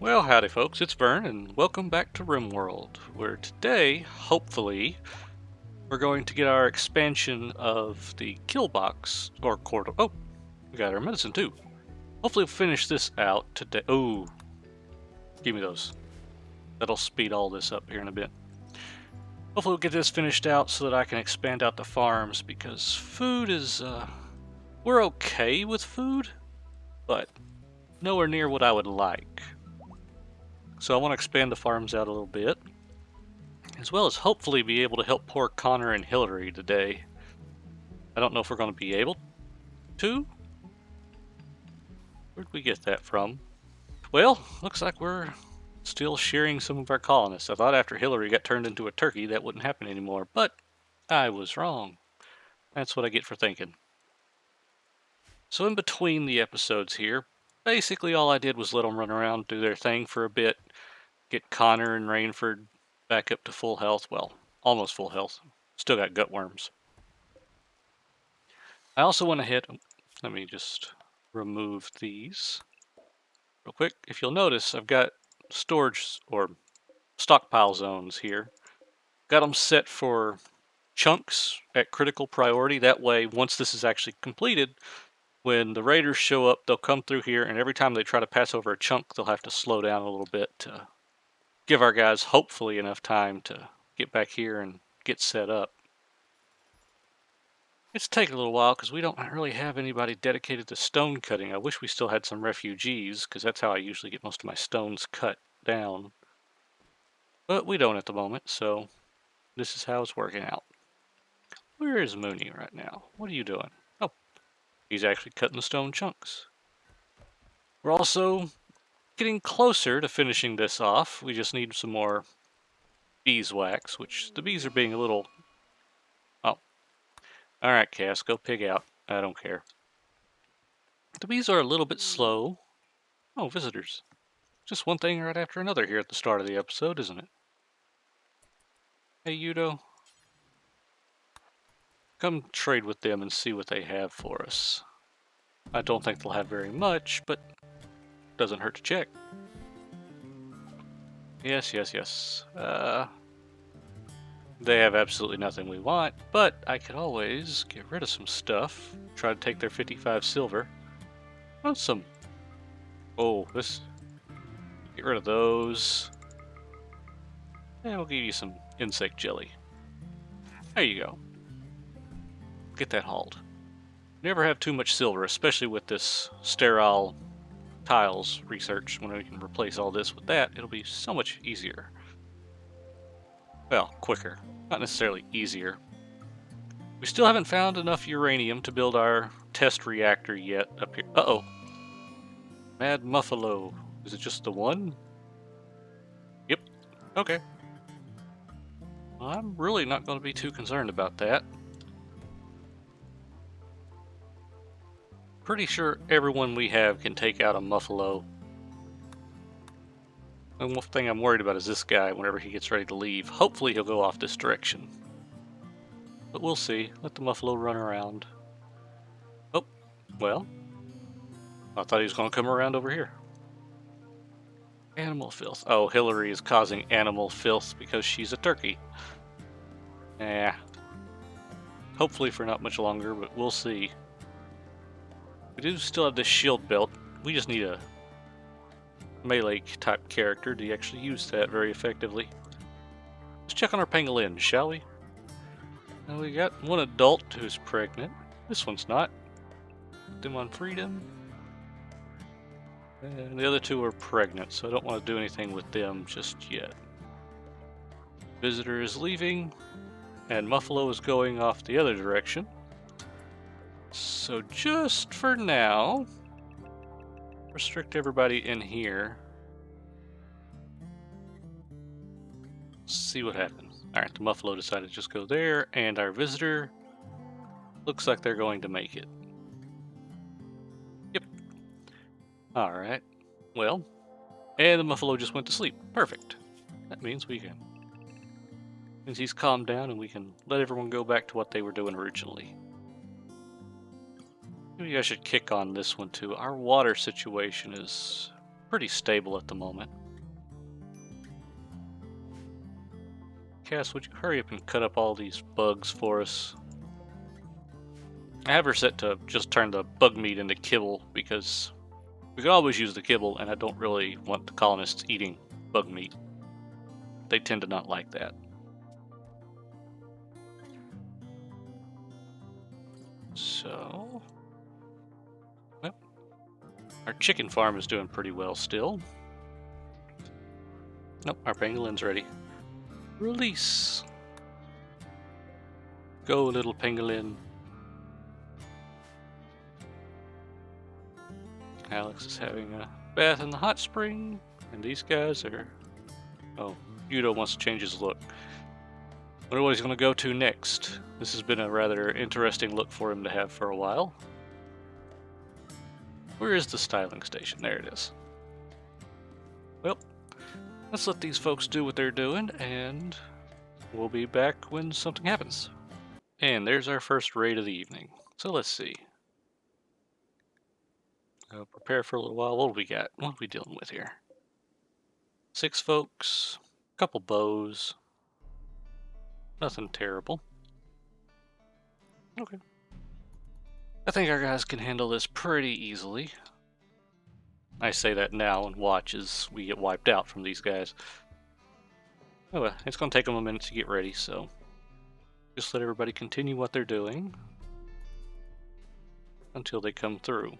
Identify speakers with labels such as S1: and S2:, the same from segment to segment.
S1: Well, howdy folks, it's Vern, and welcome back to Rimworld, where today, hopefully, we're going to get our expansion of the kill box, or quarter. Oh, we got our medicine too. Hopefully we'll finish this out today. Oh, give me those. That'll speed all this up here in a bit. Hopefully we'll get this finished out so that I can expand out the farms, because food is, we're okay with food, but nowhere near what I would like. So I want to expand the farms out a little bit, as well as hopefully be able to help poor Connor and Hillary today. I don't know if we're going to be able to. Where'd we get that from? Well, looks like we're still shearing some of our colonists. I thought after Hillary got turned into a turkey that wouldn't happen anymore, but I was wrong. That's what I get for thinking. So in between the episodes here, basically all I did was let them run around, do their thing for a bit, get Connor and Rainford back up to full health. Well, almost full health. Still got gut worms. I also went ahead, let me just remove these real quick. If you'll notice, I've got storage or stockpile zones here. Got them set for chunks at critical priority. That way, once this is actually completed, when the raiders show up, they'll come through here, and every time they try to pass over a chunk, they'll have to slow down a little bit to give our guys hopefully enough time to get back here and get set up. It's taken a little while because we don't really have anybody dedicated to stone cutting. I wish we still had some refugees, because that's how I usually get most of my stones cut down. But we don't at the moment, so this is how it's working out. Where is Mooney right now? What are you doing? Oh, he's actually cutting the stone chunks. We're also getting closer to finishing this off. We just need some more beeswax, which the bees are being a little... Oh. Alright, Cass, go pig out. I don't care. The bees are a little bit slow. Oh, visitors. Just one thing right after another here at the start of the episode, isn't it? Hey, Yudo. Come trade with them and see what they have for us. I don't think they'll have very much, but doesn't hurt to check. Yes. They have absolutely nothing we want, but I could always get rid of some stuff. Try to take their 55 silver. Awesome. Oh, this... Get rid of those. And we'll give you some insect jelly. There you go. Get that hauled. Never have too much silver, especially with this sterile tiles research. When we can replace all this with that, it'll be so much easier. Well, quicker. Not necessarily easier. We still haven't found enough uranium to build our test reactor yet up here. Uh-oh. Mad Muffalo. Is it just the one? Yep. Okay. Well, I'm really not going to be too concerned about that. Pretty sure everyone we have can take out a Muffalo. The one thing I'm worried about is this guy whenever he gets ready to leave. Hopefully he'll go off this direction. But we'll see. Let the Muffalo run around. Oh, well. I thought he was going to come around over here. Animal filth. Oh, Hillary is causing animal filth because she's a turkey. Eh. Hopefully for not much longer, but we'll see. We do still have this shield belt. We just need a melee type character to actually use that very effectively. Let's check on our pangolins, shall we? Now we got one adult who's pregnant. This one's not. Put them on freedom. And the other two are pregnant, so I don't want to do anything with them just yet. Visitor is leaving, and Muffalo is going off the other direction. So just for now, restrict everybody in here. See what happens. Alright, the Muffalo decided to just go there, and our visitor looks like they're going to make it. Yep. Alright. Well, and the Muffalo just went to sleep. Perfect. That means we can... means he's calmed down and we can let everyone go back to what they were doing originally. Maybe I should kick on this one too. Our water situation is pretty stable at the moment. Cass, would you hurry up and cut up all these bugs for us? I have her set to just turn the bug meat into kibble because we could always use the kibble, and I don't really want the colonists eating bug meat. They tend to not like that. So, well, our chicken farm is doing pretty well still. Nope, our pangolin's ready. Release. Go, little pangolin. Alex is having a bath in the hot spring, and these guys are... Oh, Udo wants to change his look. Wonder what he's going to go to next. This has been a rather interesting look for him to have for a while. Where is the styling station? There it is. Well, let's let these folks do what they're doing, and we'll be back when something happens. And there's our first raid of the evening. So let's see. Prepare for a little while. What do we got? What are we dealing with here? 6 folks, a couple bows. Nothing terrible. Okay. I think our guys can handle this pretty easily. I say that now and watch as we get wiped out from these guys. Oh well, it's going to take them a minute to get ready, so just let everybody continue what they're doing until they come through.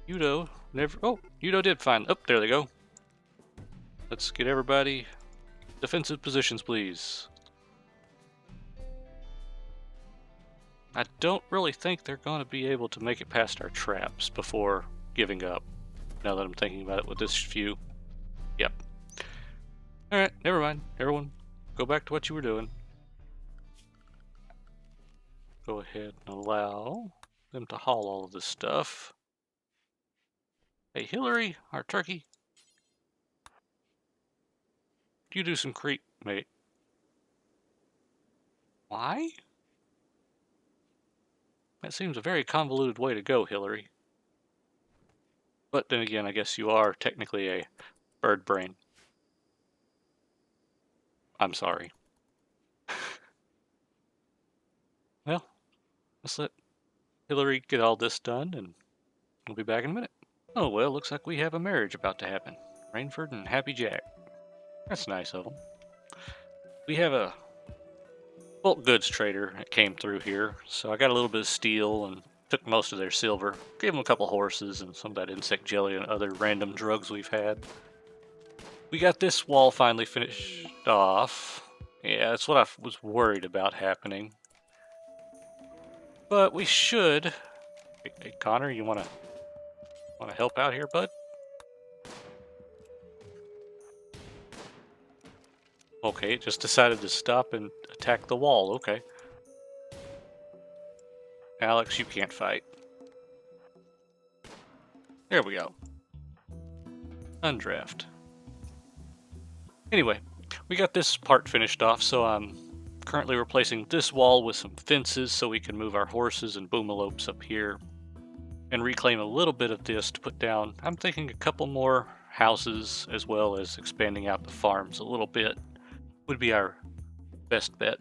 S1: Udo never... Oh, Udo did find... Oh, there they go. Let's get everybody... Defensive positions, please. I don't really think they're going to be able to make it past our traps before giving up. Now that I'm thinking about it with this view. Yep. Alright, never mind. Everyone, go back to what you were doing. Go ahead and allow them to haul all of this stuff. Hey, Hillary, our turkey. You do some creep, mate. Why? That seems a very convoluted way to go, Hillary. But then again, I guess you are technically a bird brain. I'm sorry. Well, let's let Hillary get all this done, and we'll be back in a minute. Oh, well, looks like we have a marriage about to happen. Rainford and Happy Jack. That's nice of them. We have a bulk goods trader that came through here, so I got a little bit of steel and took most of their silver. Gave them a couple horses and some of that insect jelly and other random drugs we've had. We got this wall finally finished off. Yeah, that's what I was worried about happening. But we should... Hey, Connor, you wanna help out here, bud? Okay, it just decided to stop and attack the wall. Okay. Alex, you can't fight. There we go. Undraft. Anyway, we got this part finished off, so I'm currently replacing this wall with some fences so we can move our horses and boomalopes up here and reclaim a little bit of this to put down. I'm thinking a couple more houses as well as expanding out the farms a little bit would be our best bet.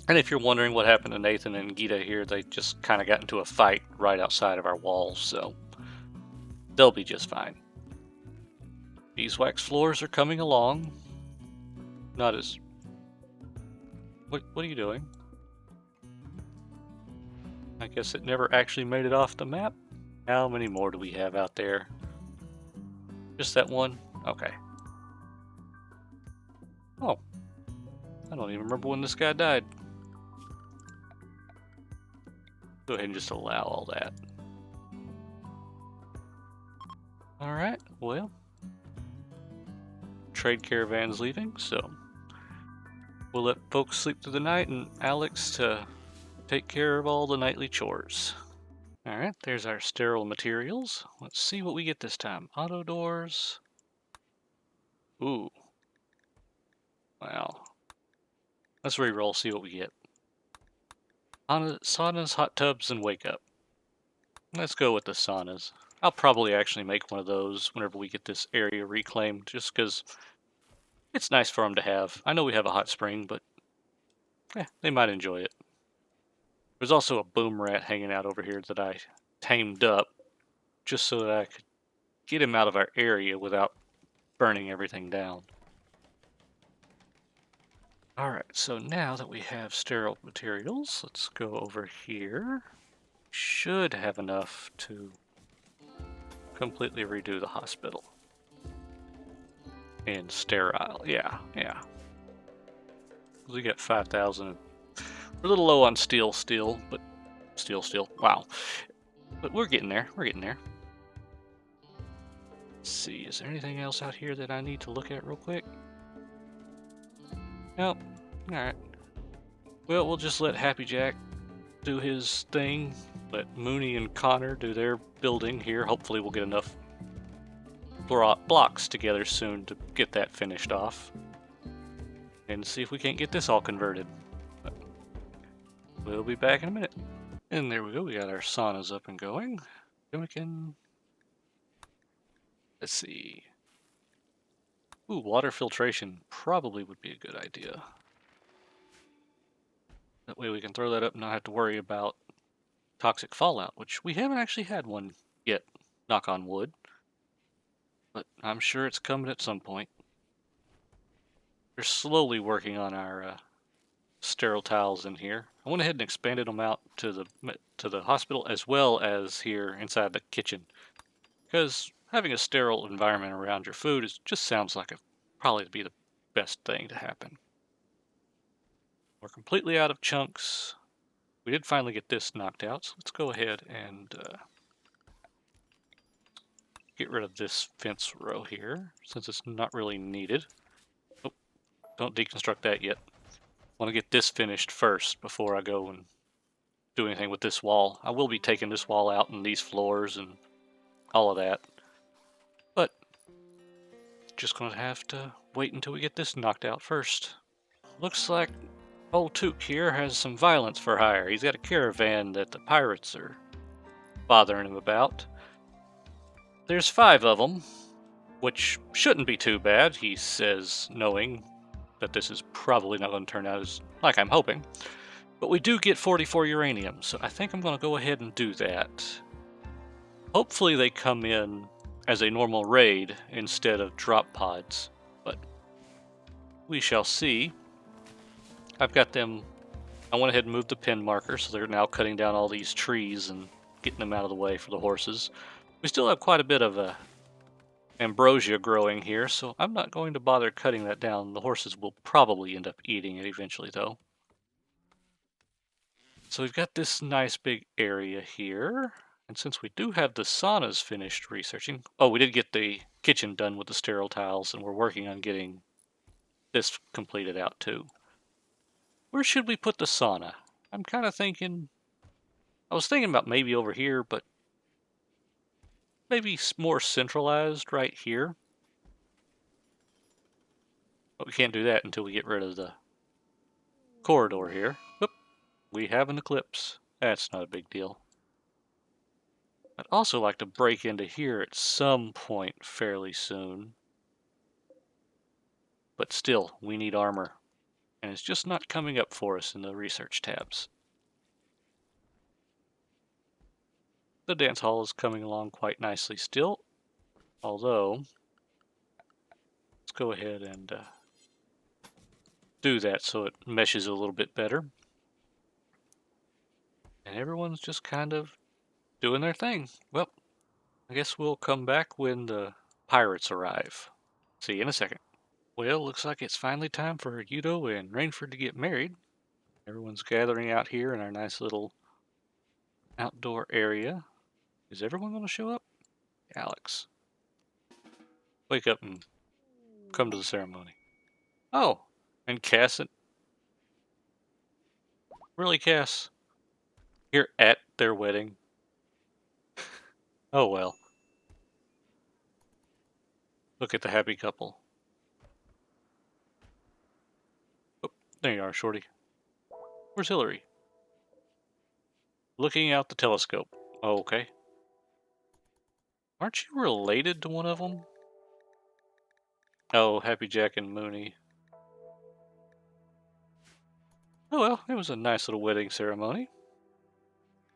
S1: And if you're wondering what happened to Nathan and Gita here, they just kind of got into a fight right outside of our walls, so they'll be just fine. Beeswax floors are coming along. Not as... What are you doing? I guess it never actually made it off the map. How many more do we have out there? Just that one? Okay. Oh. I don't even remember when this guy died. Go ahead and just allow all that. Alright, well. Trade caravan's leaving, so we'll let folks sleep through the night and Alex to take care of all the nightly chores. Alright, there's our sterile materials. Let's see what we get this time. Auto doors. Ooh. Wow. Let's reroll, see what we get. Saunas, hot tubs, and wake up. Let's go with the saunas. I'll probably actually make one of those whenever we get this area reclaimed, just because it's nice for them to have. I know we have a hot spring, but they might enjoy it. There's also a boom rat hanging out over here that I tamed up just so that I could get him out of our area without burning everything down. Alright, so now that we have sterile materials, let's go over here. Should have enough to completely redo the hospital. And sterile, yeah. We got 5,000. We're a little low on steel still, but steel, wow. But we're getting there, Let's see, is there anything else out here that I need to look at real quick? Nope. Alright. Well, we'll just let Happy Jack do his thing. Let Mooney and Connor do their building here. Hopefully we'll get enough blocks together soon to get that finished off. And see if we can't get this all converted. But we'll be back in a minute. And there we go, we got our saunas up and going. Then we can... Let's see. Ooh, water filtration probably would be a good idea. That way we can throw that up and not have to worry about toxic fallout, which we haven't actually had one yet, knock on wood. But I'm sure it's coming at some point. We're slowly working on our sterile tiles in here. I went ahead and expanded them out to the hospital as well as here inside the kitchen, because having a sterile environment around your food just sounds like probably be the best thing to happen. We're completely out of chunks. We did finally get this knocked out, so let's go ahead and get rid of this fence row here, since it's not really needed. Oh, don't deconstruct that yet. I want to get this finished first before I go and do anything with this wall. I will be taking this wall out and these floors and all of that. But just going to have to wait until we get this knocked out first. Looks like old Took here has some violence for hire. He's got a caravan that the pirates are bothering him about. There's 5 of them, which shouldn't be too bad, he says, knowing that this is probably not going to turn out as like I'm hoping. But we do get 44 uranium, so I think I'm going to go ahead and do that. Hopefully they come in as a normal raid instead of drop pods, but we shall see. I've got them, I went ahead and moved the pin marker, so they're now cutting down all these trees and getting them out of the way for the horses. We still have quite a bit of ambrosia growing here, so I'm not going to bother cutting that down. The horses will probably end up eating it eventually, though. So we've got this nice big area here. And since we do have the saunas finished researching... Oh, we did get the kitchen done with the sterile tiles, and we're working on getting this completed out, too. Where should we put the sauna? I'm kind of thinking... I was thinking about maybe over here, but maybe more centralized right here. But we can't do that until we get rid of the corridor here. Oop, we have an eclipse. That's not a big deal. I'd also like to break into here at some point fairly soon. But still, we need armor. And it's just not coming up for us in the research tabs. The dance hall is coming along quite nicely still. Although, let's go ahead and do that so it meshes a little bit better. And everyone's just kind of doing their thing. Well, I guess we'll come back when the pirates arrive. See you in a second. Well, looks like it's finally time for Udo and Rainford to get married. Everyone's gathering out here in our nice little outdoor area. Is everyone going to show up? Alex, wake up and come to the ceremony. Oh, and Cass. Really, Cass? You're at their wedding? Oh well. Look at the happy couple. Oh, there you are, Shorty. Where's Hillary? Looking out the telescope. Oh, okay. Aren't you related to one of them? Oh, Happy Jack and Mooney. Oh well, it was a nice little wedding ceremony.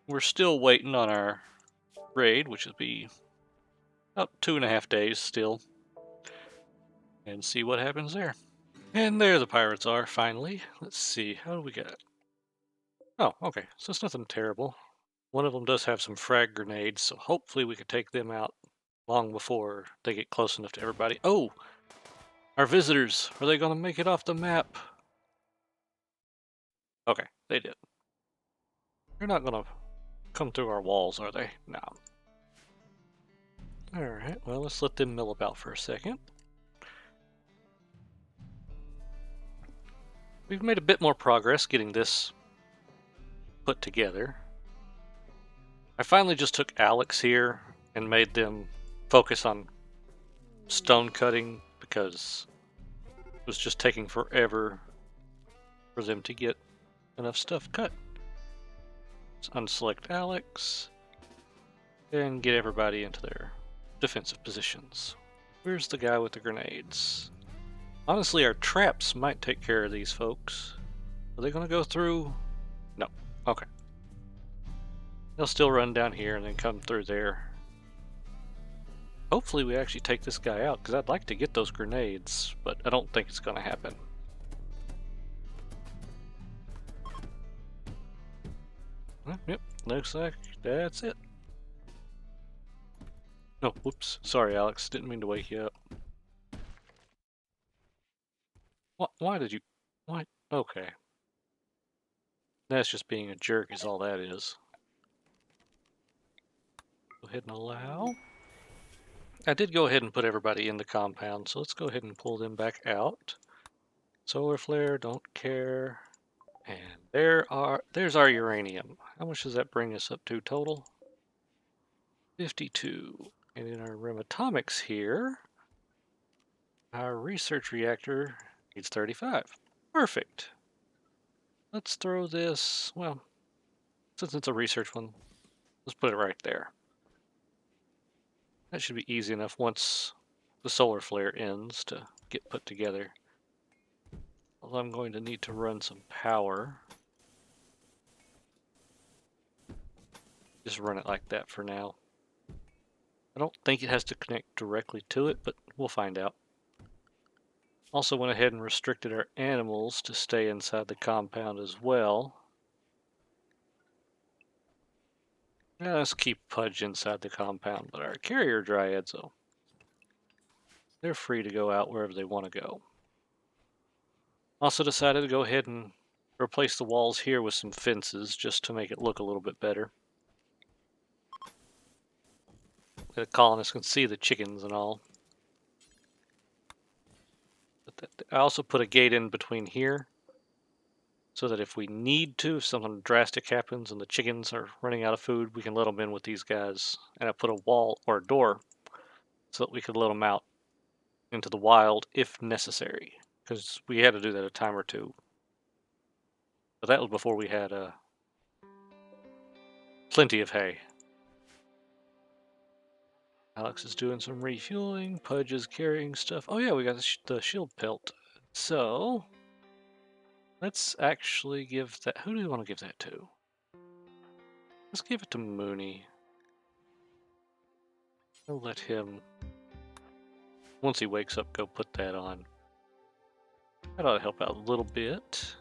S1: We're still waiting on our raid, which will be about 2.5 days still. And see what happens there. And there the pirates are, finally. Let's see, how do we get it? Oh, okay, so it's nothing terrible. One of them does have some frag grenades, so hopefully we could take them out long before they get close enough to everybody. Oh! Our visitors! Are they going to make it off the map? Okay, they did. They're not going to come through our walls, are they? No. Alright, well, let's let them mill about for a second. We've made a bit more progress getting this put together. I finally just took Alex here and made them focus on stone cutting because it was just taking forever for them to get enough stuff cut. Let's unselect Alex and get everybody into their defensive positions. Where's the guy with the grenades? Honestly, our traps might take care of these folks. Are they going to go through? No. Okay. They'll still run down here and then come through there. Hopefully we actually take this guy out, because I'd like to get those grenades, but I don't think it's going to happen. Yep, looks like that's it. Oh, whoops. Sorry, Alex. Didn't mean to wake you up. Why did you... Why? Okay. That's just being a jerk is all that is. Go ahead and allow. I did go ahead and put everybody in the compound, so let's go ahead and pull them back out. Solar flare, don't care. And there's our uranium. How much does that bring us up to total? 52. And in our RIM atomics here, our research reactor needs 35. Perfect. Let's throw this, well, since it's a research one, let's put it right there. That should be easy enough once the solar flare ends to get put together. Although I'm going to need to run some power. Just run it like that for now. I don't think it has to connect directly to it, but we'll find out. Also went ahead and restricted our animals to stay inside the compound as well. Yeah, let's keep Pudge inside the compound, but our carrier dryads, though, they're free to go out wherever they want to go. Also decided to go ahead and replace the walls here with some fences just to make it look a little bit better. The colonists can see the chickens and all. But I also put a gate in between here so that if we need to, if something drastic happens and the chickens are running out of food, we can let them in with these guys. And I put a wall or a door so that we could let them out into the wild if necessary, because we had to do that a time or two. But that was before we had plenty of hay. Alex is doing some refueling. Pudge is carrying stuff. Oh yeah, we got the shield pelt. So let's actually give that. Who do we want to give that to? Let's give it to Mooney. I'll let him, once he wakes up, go put that on. That ought to help out a little bit.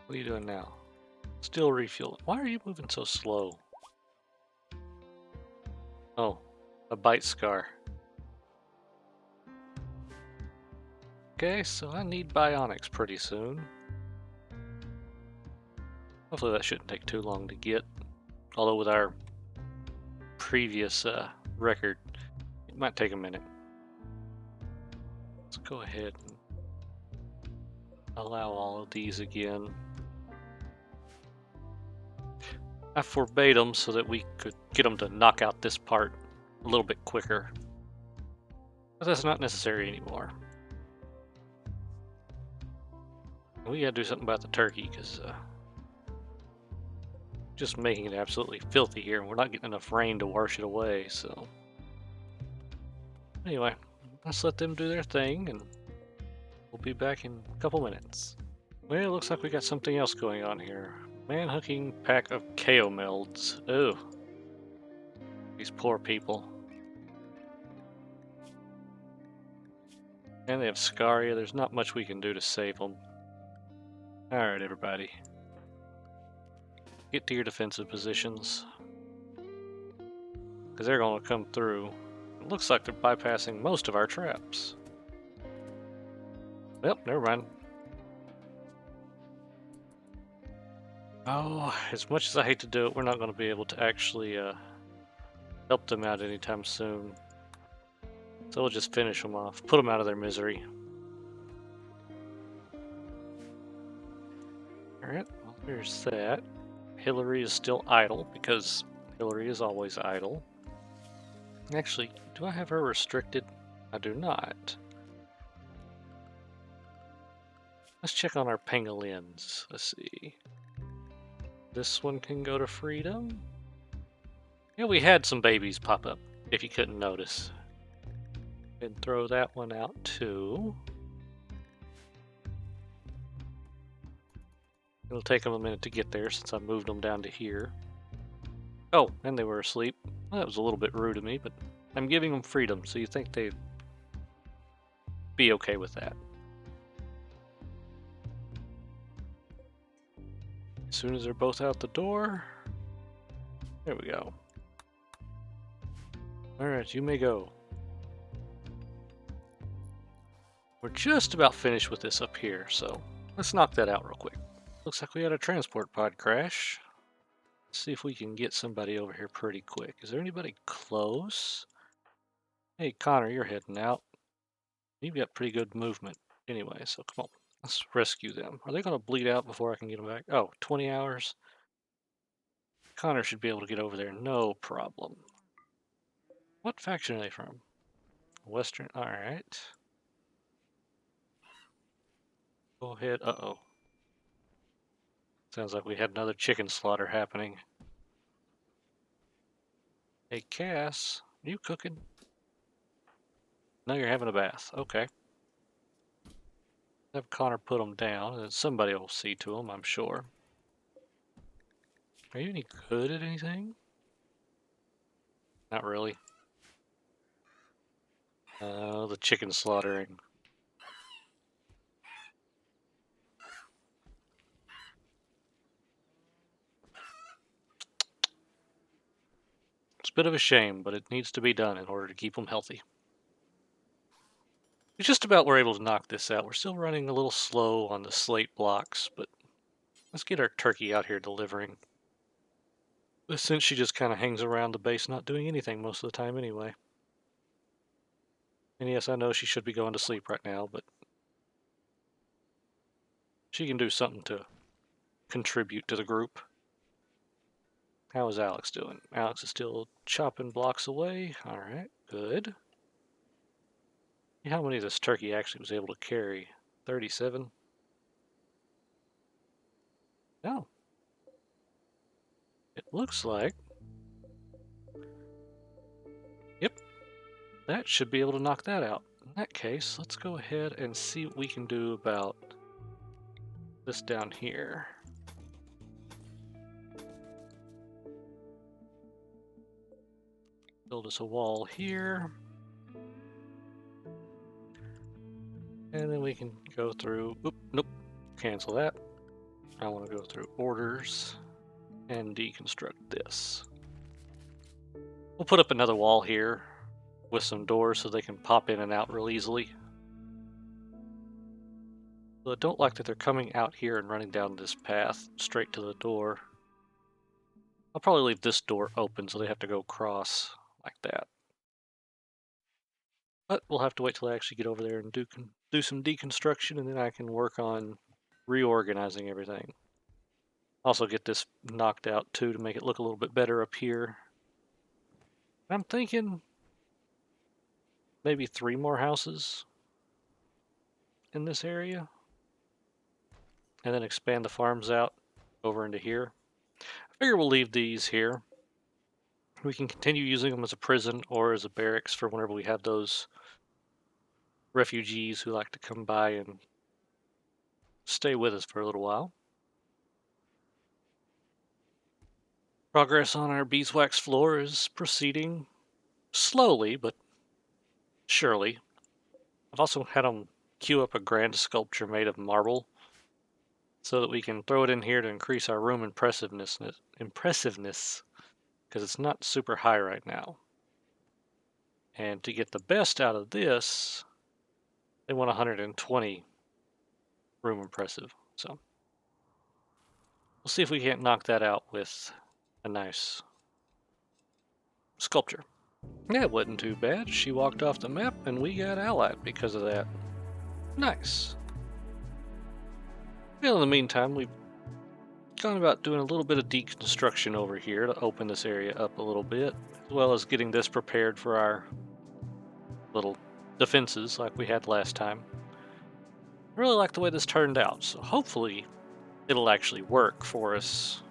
S1: What are you doing now? Still refueling. Why are you moving so slow? Oh, a bite scar. Okay, so I need bionics pretty soon. Hopefully that shouldn't take too long to get. Although with our previous record, it might take a minute. Let's go ahead and allow all of these again. I forbade them so that we could get them to knock out this part a little bit quicker. But that's not necessary anymore. We gotta do something about the turkey, because just making it absolutely filthy here, and we're not getting enough rain to wash it away, so... Anyway, let's let them do their thing, and we'll be back in a couple minutes. Well, it looks like we got something else going on here. Man-hooking pack of Chaomelds. Oh, these poor people. And they have Scaria. There's not much we can do to save them. Alright, everybody. Get to your defensive positions. Because they're going to come through. It looks like they're bypassing most of our traps. Well, never mind. Oh, as much as I hate to do it, we're not going to be able to actually help them out anytime soon. So we'll just finish them off. Put them out of their misery. Alright, well, there's that. Hillary is still idle, because Hillary is always idle. Actually, do I have her restricted? I do not. Let's check on our pangolins. Let's see. This one can go to freedom. Yeah, we had some babies pop up, if you couldn't notice. And throw that one out too. It'll take them a minute to get there since I moved them down to here. Oh, and they were asleep. Well, that was a little bit rude of me, but I'm giving them freedom, so you think they'd be okay with that. As soon as they're both out the door, there we go. Alright, you may go. We're just about finished with this up here, so let's knock that out real quick. Looks like we had a transport pod crash. Let's see if we can get somebody over here pretty quick. Is there anybody close? Hey, Connor, you're heading out. You've got pretty good movement anyway, so come on. Let's rescue them. Are they going to bleed out before I can get them back? Oh, 20 hours? Connor should be able to get over there, no problem. What faction are they from? Western, alright. Go ahead, uh-oh. Sounds like we had another chicken slaughter happening. Hey, Cass, are you cooking? No, you're having a bath. Okay. Have Connor put them down, and somebody will see to them, I'm sure. Are you any good at anything? Not really. The chicken slaughtering. It's a bit of a shame, but it needs to be done in order to keep them healthy. We just about were able to knock this out. We're still running a little slow on the slate blocks, but let's get our turkey out here delivering. But since she just kind of hangs around the base not doing anything most of the time anyway. And yes, I know she should be going to sleep right now, but she can do something to contribute to the group. How is Alex doing? Alex is still chopping blocks away. Alright, good. How many this turkey actually was able to carry? 37? No. It looks like... Yep. That should be able to knock that out. In that case, let's go ahead and see what we can do about this down here. Build us a wall here. And then we can go through... Oop, nope. Cancel that. I want to go through orders and deconstruct this. We'll put up another wall here with some doors so they can pop in and out real easily. So I don't like that they're coming out here and running down this path straight to the door. I'll probably leave this door open so they have to go across like that. But we'll have to wait till I actually get over there and do some deconstruction, and then I can work on reorganizing everything. Also get this knocked out too to make it look a little bit better up here. I'm thinking maybe 3 more houses in this area. And then expand the farms out over into here. I Figure we'll leave these here. We can continue using them as a prison or as a barracks for whenever we have those refugees who like to come by and stay with us for a little while. Progress on our beeswax floor is proceeding slowly, but surely. I've also had them queue up a grand sculpture made of marble so that we can throw it in here to increase our room impressiveness, because it's not super high right now. And to get the best out of this, they want 120 room impressive. So we'll see if we can't knock that out with a nice sculpture. That wasn't too bad. She walked off the map and we got allied because of that. Nice. Well, in the meantime, we've gone about doing a little bit of deconstruction over here to open this area up a little bit, as well as getting this prepared for our little defenses like we had last time. I really like the way this turned out, so hopefully it'll actually work for us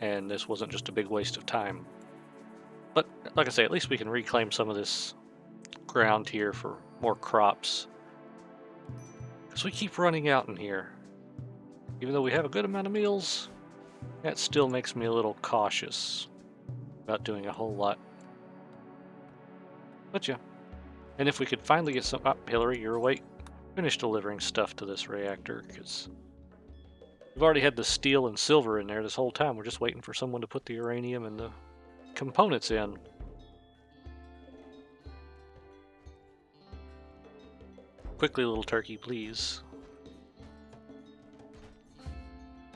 S1: and this wasn't just a big waste of time. But like I say, at least we can reclaim some of this ground here for more crops, because we keep running out in here. Even though we have a good amount of meals, that still makes me a little cautious about doing a whole lot. But yeah, and if we could finally get some... Hillary, you're awake. Finish delivering stuff to this reactor, because we've already had the steel and silver in there this whole time. We're just waiting for someone to put the uranium and the components in. Quickly, little turkey, please.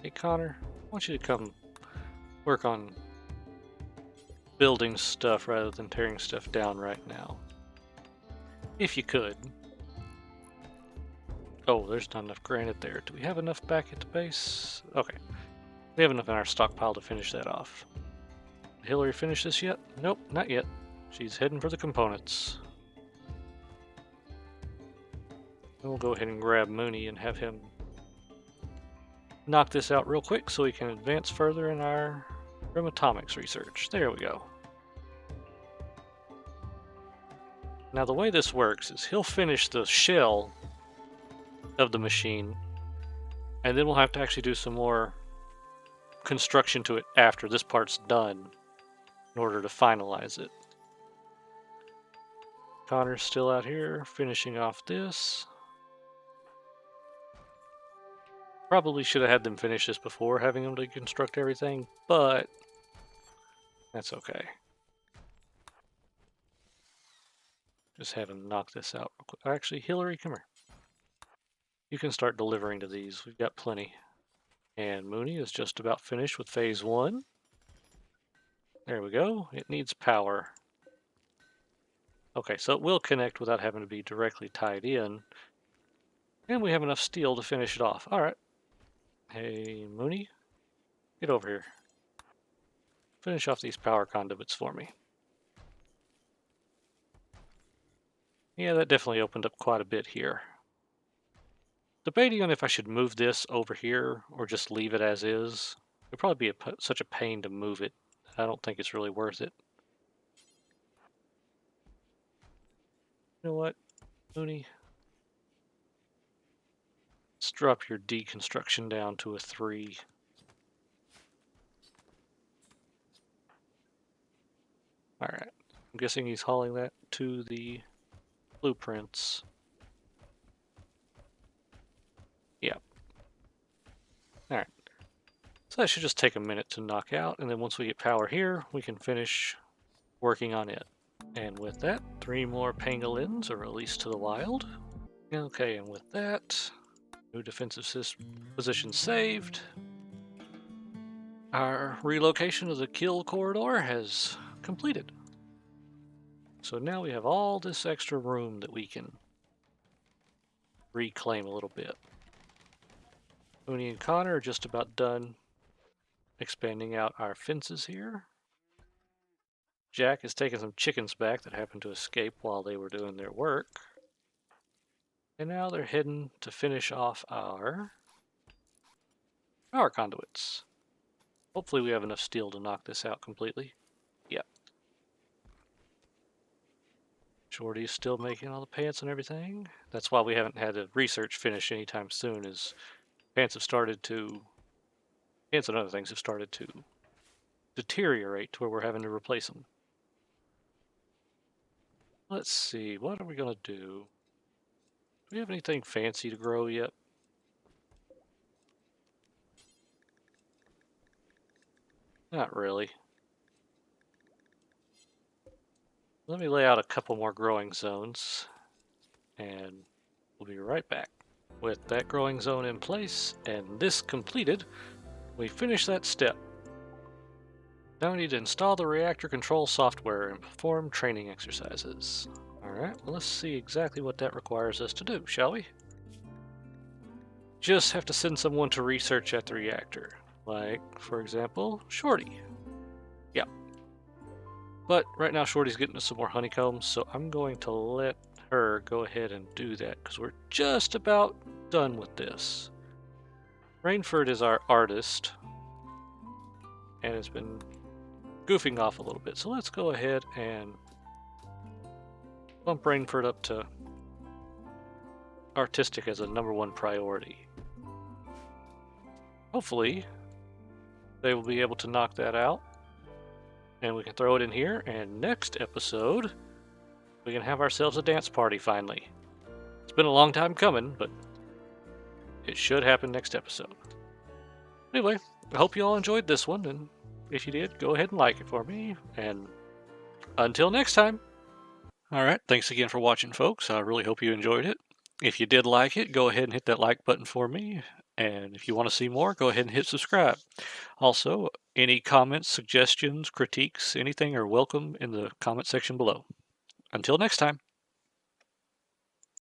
S1: Hey, Connor, I want you to come work on building stuff rather than tearing stuff down right now. If you could. Oh, there's not enough granite there. Do we have enough back at the base? Okay. We have enough in our stockpile to finish that off. Did Hillary finish this yet? Nope, not yet. She's heading for the components. We'll go ahead and grab Mooney and have him knock this out real quick so we can advance further in our atomics research. There we go. Now the way this works is he'll finish the shell of the machine, and then we'll have to actually do some more construction to it after this part's done in order to finalize it. Connor's still out here finishing off this. Probably should have had them finish this before having them deconstruct everything, but that's okay. Just have him knock this out real quick. Actually, Hillary, come here. You can start delivering to these. We've got plenty. And Mooney is just about finished with phase 1. There we go. It needs power. Okay, so it will connect without having to be directly tied in. And we have enough steel to finish it off. Alright. Hey, Mooney, get over here. Finish off these power conduits for me. Yeah, that definitely opened up quite a bit here. Debating on if I should move this over here or just leave it as is. It'd probably be such a pain to move it. I don't think it's really worth it. You know what, Mooney? Let's drop your deconstruction down to a 3. Alright. I'm guessing he's hauling that to the blueprints. Yep. Alright. So that should just take a minute to knock out, and then once we get power here, we can finish working on it. And with that, 3 more pangolins are released to the wild. Okay, and with that, new defensive position saved. Our relocation of the kill corridor has completed. So now we have all this extra room that we can reclaim a little bit. Mooney and Connor are just about done expanding out our fences here. Jack is taking some chickens back that happened to escape while they were doing their work. And now they're heading to finish off our power conduits. Hopefully we have enough steel to knock this out completely. Yep. Shorty's still making all the pants and everything. That's why we haven't had the research finish anytime soon, is pants have started to... Pants and other things have started to deteriorate to where we're having to replace them. Let's see, what are we going to do? Do we have anything fancy to grow yet? Not really. Let me lay out a couple more growing zones, and we'll be right back. With that growing zone in place, and this completed, we finish that step. Now we need to install the reactor control software and perform training exercises. Alright, well let's see exactly what that requires us to do, shall we? Just have to send someone to research at the reactor. Like, for example, Shorty. Yep. But right now Shorty's getting us some more honeycombs, so I'm going to let her go ahead and do that, because we're just about done with this. Rainford is our artist, and has been goofing off a little bit, so let's go ahead and bump Rainford up to artistic as a #1 priority. Hopefully they will be able to knock that out, and we can throw it in here, and next episode we can have ourselves a dance party finally. It's been a long time coming, but it should happen next episode. Anyway, I hope you all enjoyed this one, and if you did, go ahead and like it for me, and until next time. Alright, thanks again for watching, folks. I really hope you enjoyed it. If you did like it, go ahead and hit that like button for me, and if you want to see more, go ahead and hit subscribe. Also, any comments, suggestions, critiques, anything are welcome in the comment section below. Until next time.